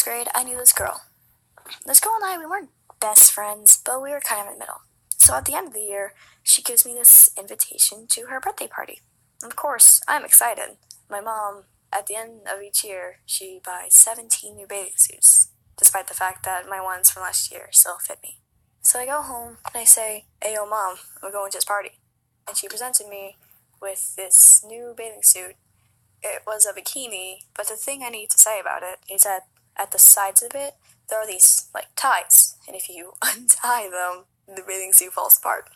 grade, I knew this girl. This girl and I, we weren't best friends, but we were kind of in the middle. So at the end of the year, she gives me this invitation to her birthday party. Of course, I'm excited. My mom, at the end of each year, she buys 17 new bathing suits, despite the fact that my ones from last year still fit me. So I go home and I say, "Ayo, Mom, we're going to this party." And she presented me with this new bathing suit. It was a bikini, but the thing I need to say about it is that at the sides of it, there are these, ties, and if you untie them, the bathing suit falls apart.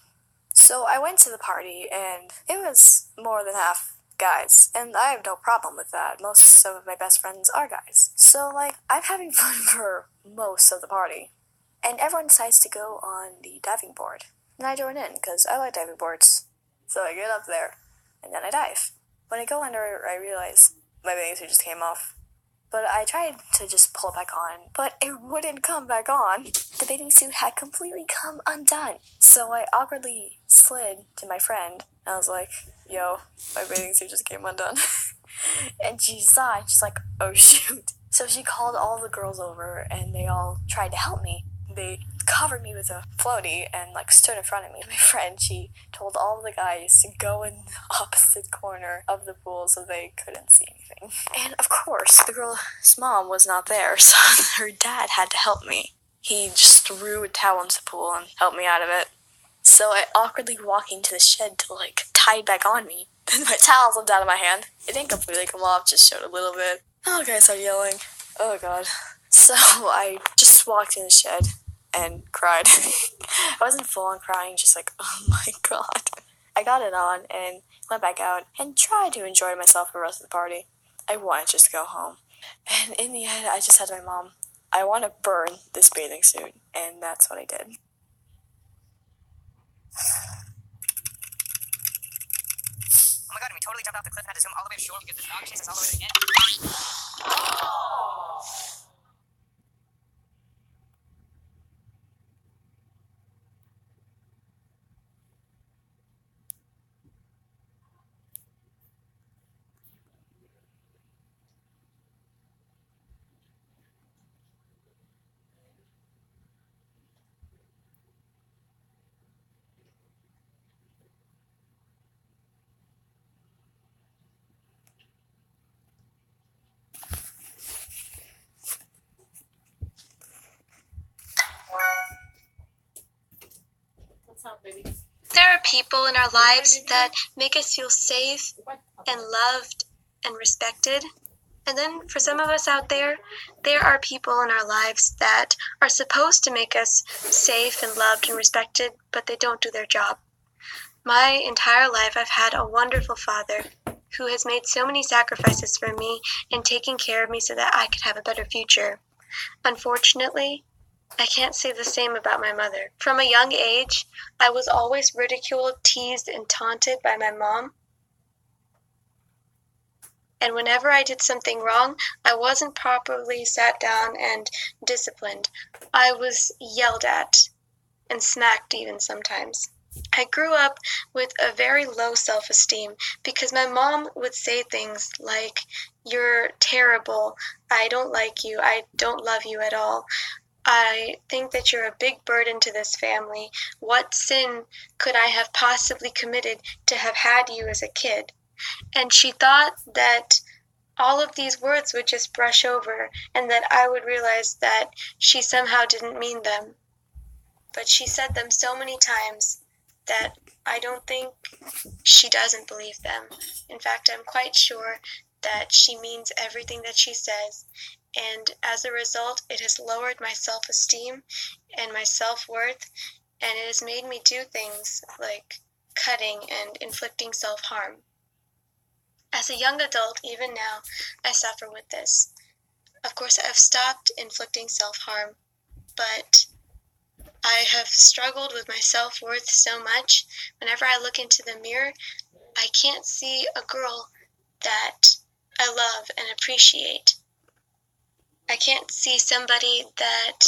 So I went to the party, and it was more than half guys, and I have no problem with that. Most of my best friends are guys. So, I'm having fun for most of the party. And everyone decides to go on the diving board. And I join in, because I like diving boards. So I get up there, and then I dive. When I go under, I realize my bathing suit just came off. But I tried to just pull it back on, but it wouldn't come back on. The bathing suit had completely come undone. So I awkwardly slid to my friend, and I was like, "Yo, my bathing suit just came undone." And she saw it, she's like, "Oh shoot." So she called all the girls over, and they all tried to help me. They covered me with a floaty and stood in front of me. My friend, she told all the guys to go in the opposite corner of the pool so they couldn't see anything. And of course, the girl's mom was not there, so her dad had to help me. He just threw a towel into the pool and helped me out of it. So I awkwardly walked into the shed to tie it back on me. Then my towel slipped out of my hand. It didn't completely come off, just showed a little bit. Oh, guys started yelling. Oh god. So I just walked in the shed and cried. I wasn't full on crying, just oh my god. I got it on and went back out and tried to enjoy myself for the rest of the party. I wanted just to go home. And in the end, I just said to my mom, "I want to burn this bathing suit." And that's what I did. Oh my god, and we totally jumped off the cliff and had to swim all the way to shore because the dog chased us all the way to the end. There are people in our lives that make us feel safe and loved and respected. And then for some of us out there are people in our lives that are supposed to make us safe and loved and respected, but they don't do their job. My entire life, I've had a wonderful father who has made so many sacrifices for me and taken care of me so that I could have a better future. Unfortunately, I can't say the same about my mother. From a young age, I was always ridiculed, teased, and taunted by my mom. And whenever I did something wrong, I wasn't properly sat down and disciplined. I was yelled at and smacked even sometimes. I grew up with a very low self-esteem because my mom would say things like, "You're terrible, I don't like you, I don't love you at all. I think that you're a big burden to this family. What sin could I have possibly committed to have had you as a kid?" And she thought that all of these words would just brush over and that I would realize that she somehow didn't mean them. But she said them so many times that I don't think she doesn't believe them. In fact, I'm quite sure that she means everything that she says. And as a result, it has lowered my self-esteem and my self-worth, and it has made me do things like cutting and inflicting self-harm. As a young adult, even now, I suffer with this. Of course, I've stopped inflicting self-harm, but I have struggled with my self-worth so much. Whenever I look into the mirror, I can't see a girl that I love and appreciate. I can't see somebody that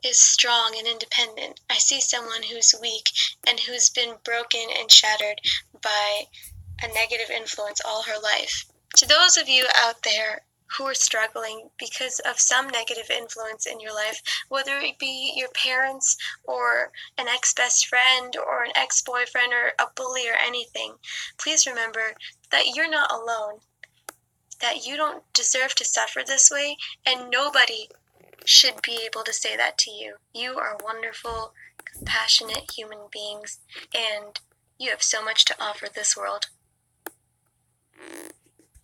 is strong and independent. I see someone who's weak and who's been broken and shattered by a negative influence all her life. To those of you out there who are struggling because of some negative influence in your life, whether it be your parents or an ex-best friend or an ex-boyfriend or a bully or anything, please remember that you're not alone, that you don't deserve to suffer this way, and nobody should be able to say that to you. You are wonderful, compassionate human beings, and you have so much to offer this world.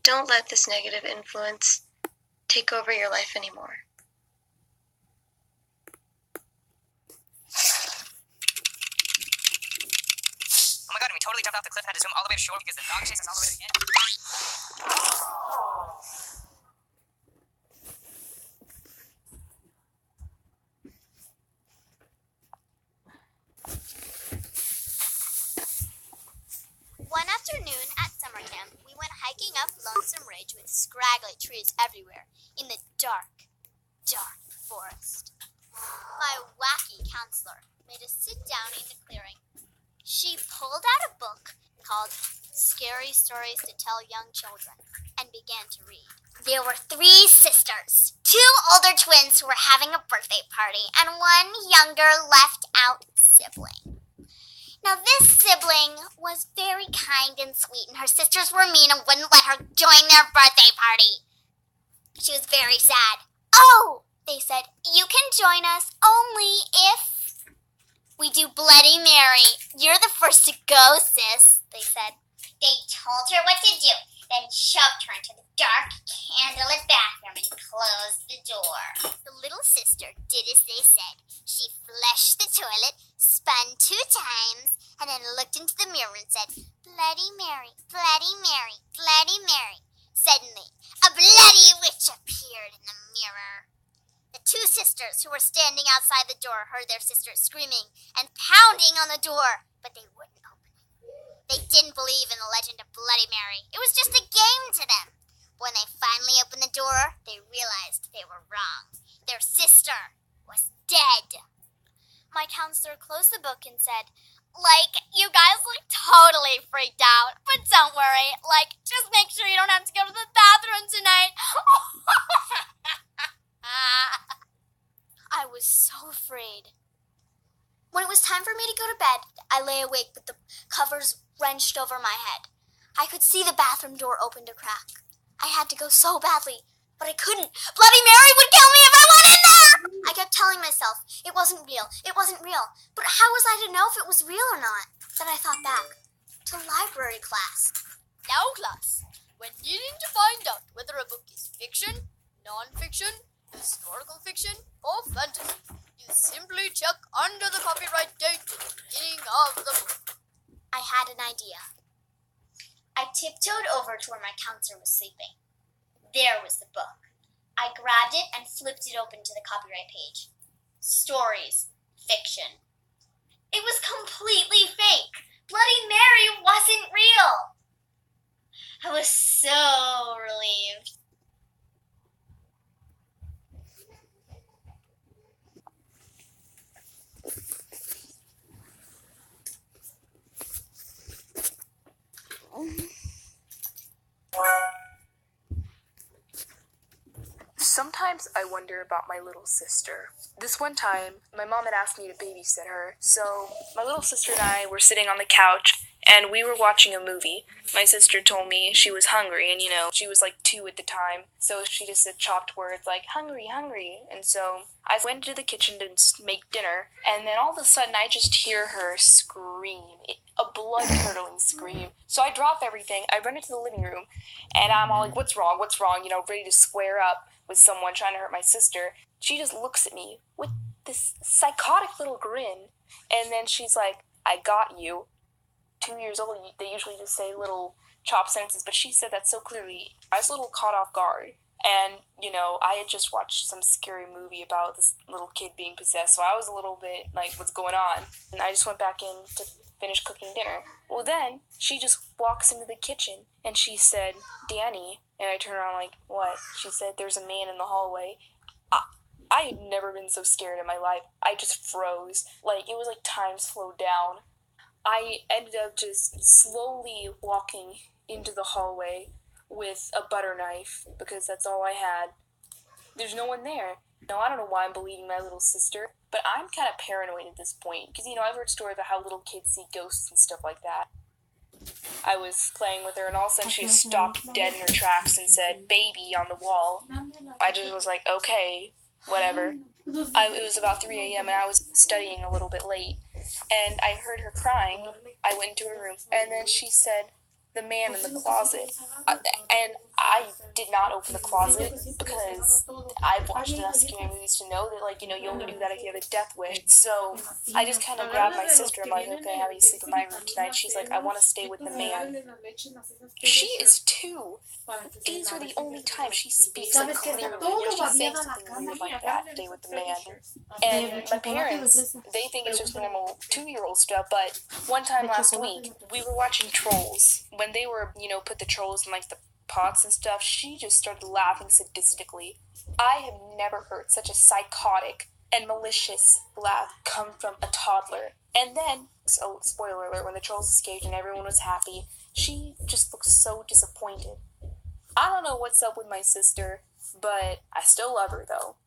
Don't let this negative influence take over your life anymore. Oh my god, and we totally jumped off the cliff and had to swim all the way to shore because the dog chased us all the way to the end. One afternoon at summer camp, we went hiking up Lonesome Ridge with scraggly trees everywhere in the dark, dark forest. My wacky counselor made us sit down in the clearing. She pulled out a book called Scary Stories to Tell Young Children and began to read. There were 3 sisters, 2 older twins who were having a birthday party, and 1 younger left out sibling. Now, this sibling was very kind and sweet, and her sisters were mean and wouldn't let her join their birthday party. She was very sad. "Oh," they said, "you can join us only if we do Bloody Mary. You're the first to go, sis," they said. They told her what to do, then shoved her into the dark, candlelit bathroom and closed the door. The little sister did as they said. She flushed the toilet, spun 2 times, and then looked into the mirror and said, "Bloody Mary, Bloody Mary, Bloody Mary." Suddenly, a bloody witch appeared in the mirror. The 2 sisters who were standing outside the door heard their sister screaming and pounding on the door, but they wouldn't open it. They didn't believe in the legend of Bloody Mary. It was just a game to them. When they finally opened the door, they realized they were wrong. Their sister was dead. My counselor closed the book and said, "You guys look totally freaked out, but don't worry. Just make sure you don't have to go to the bathroom tonight." I was so afraid. When it was time for me to go to bed, I lay awake with the covers wrenched over my head. I could see the bathroom door open a crack. I had to go so badly, but I couldn't. Bloody Mary would kill me if I went in there! I kept telling myself it wasn't real, it wasn't real. But how was I to know if it was real or not? Then I thought back to library class. "Now, class, when needing to find out whether a book is fiction, non-fiction, historical fiction, or fantasy, you simply check under the copyright date at the beginning of the book." I had an idea. I tiptoed over to where my counselor was sleeping. There was the book. I grabbed it and flipped it open to the copyright page. Stories, fiction. It was completely fake. Bloody Mary wasn't real. I was so relieved. Sometimes I wonder about my little sister. This one time, my mom had asked me to babysit her, so my little sister and I were sitting on the couch, and we were watching a movie. My sister told me she was hungry, and she was like 2 at the time, so she just said chopped words like, "hungry, hungry," and so I went into the kitchen to make dinner, and then all of a sudden I just hear her scream, a blood-curdling scream. So I drop everything, I run into the living room, and I'm all like, what's wrong, ready to square up with someone trying to hurt my sister. She just looks at me with this psychotic little grin, and then she's like, "I got you." 2 years old, they usually just say little chopped sentences, but she said that so clearly. I was a little caught off guard, and, I had just watched some scary movie about this little kid being possessed, so I was a little bit like, what's going on? And I just went back in to finish cooking dinner. Well, then, she just walks into the kitchen, and she said, "Danny," and I turned around like, "What?" She said, "There's a man in the hallway." I had never been so scared in my life. I just froze. It was like time slowed down. I ended up just slowly walking into the hallway, with a butter knife because that's all I had. There's no one there. No, I don't know why I'm believing my little sister, but I'm kind of paranoid at this point because, I've heard stories about how little kids see ghosts and stuff like that. I was playing with her, and all of a sudden she just stopped dead in her tracks and said, "Baby," on the wall. I just was like, okay, whatever. It was about 3 a.m., and I was studying a little bit late, and I heard her crying. I went into her room, and then she said, "The man in the closet." And I did not open the closet because I've watched enough scary movies to know that, you only do that if you have a death wish. So I just kind of grabbed my sister. I'm like, "Okay, how do you sleep in my room tonight?" She's like, "I want to stay with the man." She is 2. These are the only times she speaks like clearly when she's saying something weird like that, "Stay with the man." And my parents, they think it's just normal 2-year-old stuff, but one time last week, we were watching Trolls. When they were, put the trolls in, the pots and stuff, she just started laughing sadistically. I have never heard such a psychotic and malicious laugh come from a toddler. And then, so spoiler alert, when the trolls escaped and everyone was happy, she just looked so disappointed. I don't know what's up with my sister, but I still love her, though.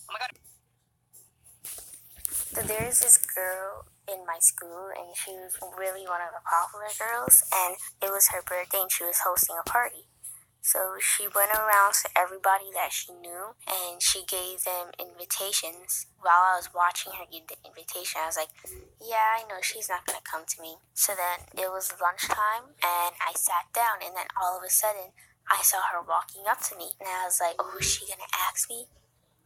Oh my god. So there's this girl in my school, and she was really one of the popular girls, and it was her birthday, and she was hosting a party. So she went around to everybody that she knew, and she gave them invitations. While I was watching her give the invitation, I was like, yeah, I know she's not going to come to me. So then it was lunchtime, and I sat down, and then all of a sudden, I saw her walking up to me, and I was like, oh, is she going to ask me?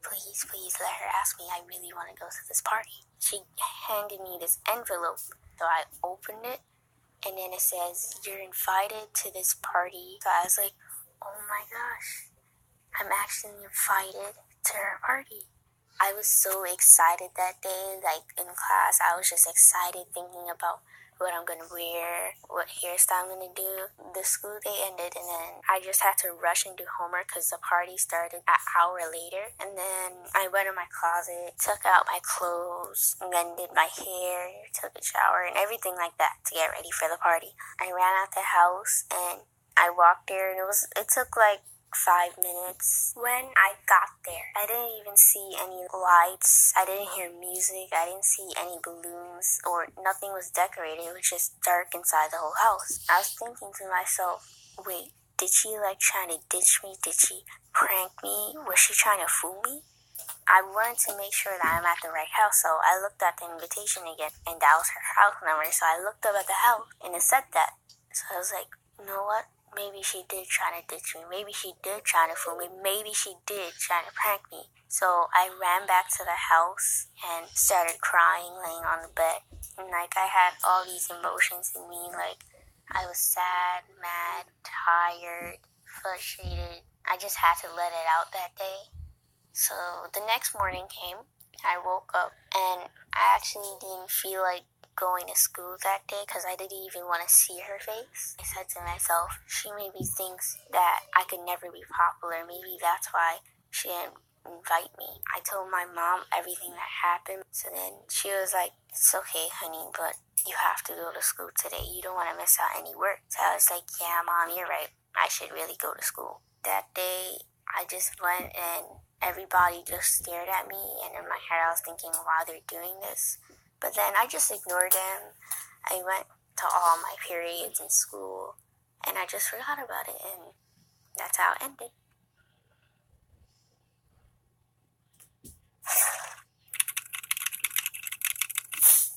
Please let her ask me. I really want to go to this party. She handed me this envelope. So I opened it, and then it says, "You're invited to this party." So I was like, oh my gosh, I'm actually invited to her party. I was so excited that day. In class, I was just excited thinking about what I'm going to wear, what hairstyle I'm going to do. The school day ended, and then I just had to rush and do homework because the party started an hour later. And then I went in my closet, took out my clothes, and then did my hair, took a shower, and everything like that to get ready for the party. I ran out the house, and I walked there, and it took 5 minutes. When I got there, I didn't even see any lights. I didn't hear music. I didn't see any balloons, or nothing was decorated. It was just dark inside the whole house. I was thinking to myself, wait, did she trying to ditch me? Did she prank me? Was she trying to fool me? I wanted to make sure that I'm at the right house, so I looked at the invitation again, and that was her house number. So I looked up at the house, and it said that. So I was like, you know what? Maybe she did try to ditch me. Maybe she did try to fool me. Maybe she did try to prank me. So I ran back to the house and started crying, laying on the bed. And I had all these emotions in me. I was sad, mad, tired, frustrated. I just had to let it out that day. So the next morning came. I woke up, and I actually didn't feel like going to school that day because I didn't even want to see her face. I said to myself, she maybe thinks that I could never be popular. Maybe that's why she didn't invite me. I told my mom everything that happened. So then she was like, it's okay, honey, but you have to go to school today. You don't want to miss out any work. So I was like, yeah, Mom, you're right. I should really go to school. That day, I just went, and everybody just stared at me. And in my head, I was thinking, why they're doing this. But then I just ignored them. I went to all my periods in school, and I just forgot about it, and that's how it ended.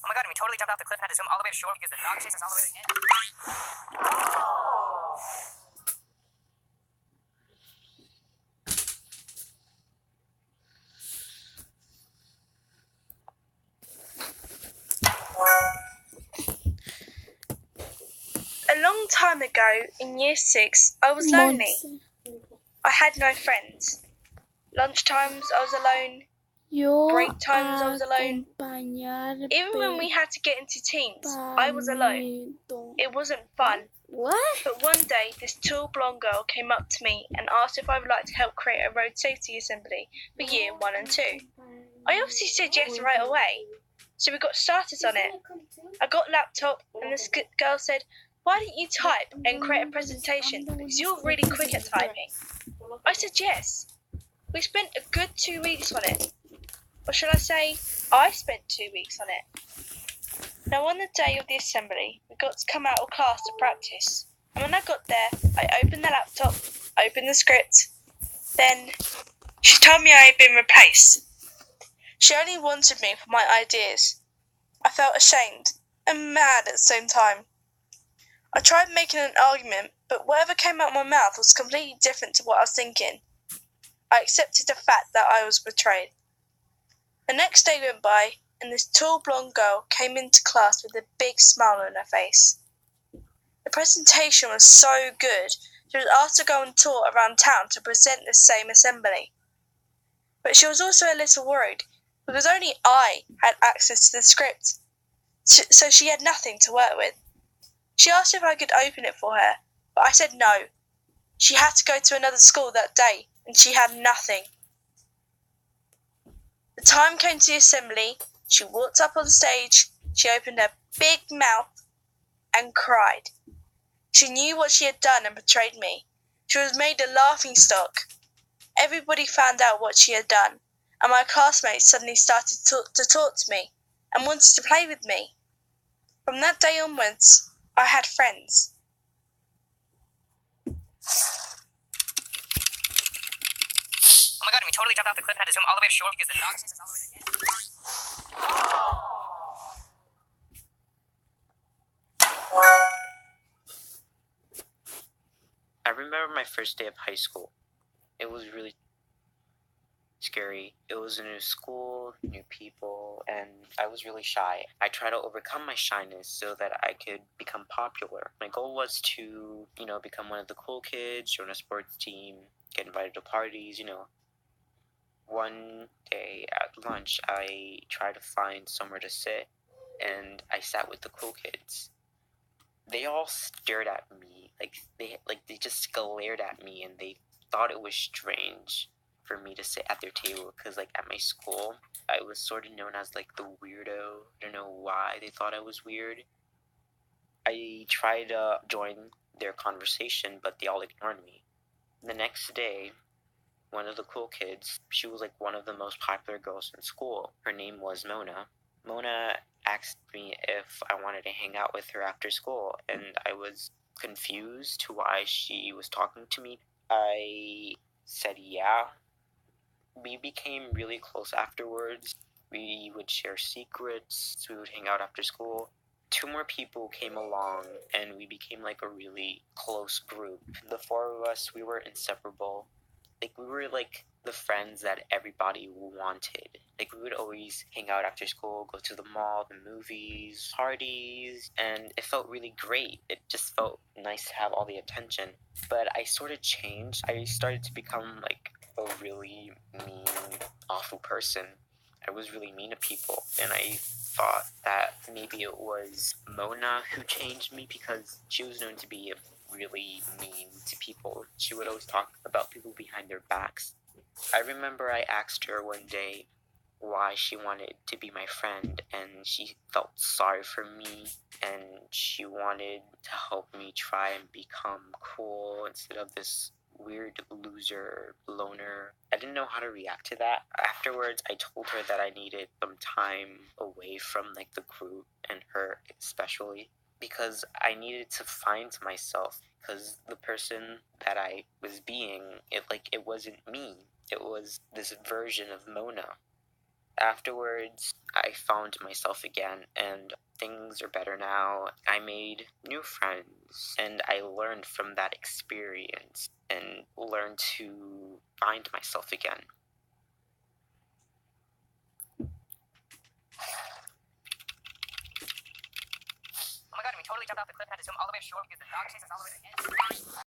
Oh my god, and we totally jumped off the cliff and had to swim all the way to shore because the dog chased us all the way to the end. A long time ago, in year 6, I was lonely. I had no friends. Lunchtimes, I was alone. Break times, I was alone. Even when we had to get into teams, I was alone. It wasn't fun. What? But one day, this tall blonde girl came up to me and asked if I would like to help create a road safety assembly for year 1 and 2. I obviously said yes right away. so we got started on it. I got laptop and this girl said, "Why don't you type and create a presentation because you're really quick at typing?" I said yes. We spent a good 2 weeks on it. Or should I say, I spent 2 weeks on it. Now on the day of the assembly, we got to come out of class to practice. And when I got there, I opened the laptop, opened the script. Then she told me I had been replaced. She only wanted me for my ideas. I felt ashamed and mad at the same time. I tried making an argument, but whatever came out of my mouth was completely different to what I was thinking. I accepted the fact that I was betrayed. The next day went by, and this tall blonde girl came into class with a big smile on her face. The presentation was so good, she was asked to go on tour around town to present the same assembly. But she was also a little worried, because only I had access to the script, so she had nothing to work with. She asked if I could open it for her, but I said no. She had to go to another school that day, and she had nothing. The time came to the assembly. She walked up on stage, she opened her big mouth and cried. She knew what she had done and betrayed me. She was made a laughingstock. Everybody found out what she had done, and my classmates suddenly started to talk to me and wanted to play with me. From that day onwards, I had friends. Oh my god, we totally jumped off the cliff and had to zoom all the way to shore because the dog chased us all the way to the end. I remember my first day of high school. It was really scary. It was a new school, new people, and I was really shy. I tried to overcome my shyness so that I could become popular. My goal was to, become one of the cool kids, join a sports team, get invited to parties, One day at lunch, I tried to find somewhere to sit, and I sat with the cool kids. They all stared at me, they just glared at me, and they thought it was strange for me to sit at their table, because at my school, I was sort of known as the weirdo. I don't know why they thought I was weird. I tried to join their conversation, but they all ignored me. The next day, one of the cool kids, she was one of the most popular girls in school. Her name was Mona. Mona asked me if I wanted to hang out with her after school, and I was confused to why she was talking to me. I said yeah. We became really close afterwards. We would share secrets. We would hang out after school. 2 more people came along, and we became a really close group. The 4 of us, we were inseparable. We were the friends that everybody wanted. We would always hang out after school, go to the mall, the movies, parties, and it felt really great. It just felt nice to have all the attention. But I sort of changed. I started to become a really mean, awful person. I was really mean to people, and I thought that maybe it was Mona who changed me, because she was known to be really mean to people. She would always talk about people behind their backs. I remember I asked her one day why she wanted to be my friend, and she felt sorry for me, and she wanted to help me try and become cool instead of this weird loser loner. I didn't know how to react to that. Afterwards, I told her that I needed some time away from the group, and her especially, because I needed to find myself, because the person that I was being, it wasn't me. It was this version of Mona. Afterwards, I found myself again, and things are better now. I made new friends, and I learned from that experience and learned to find myself again. Oh my god, we totally jumped off the cliff and had to zoom all the way to shore because the dog chased us all the way to the end.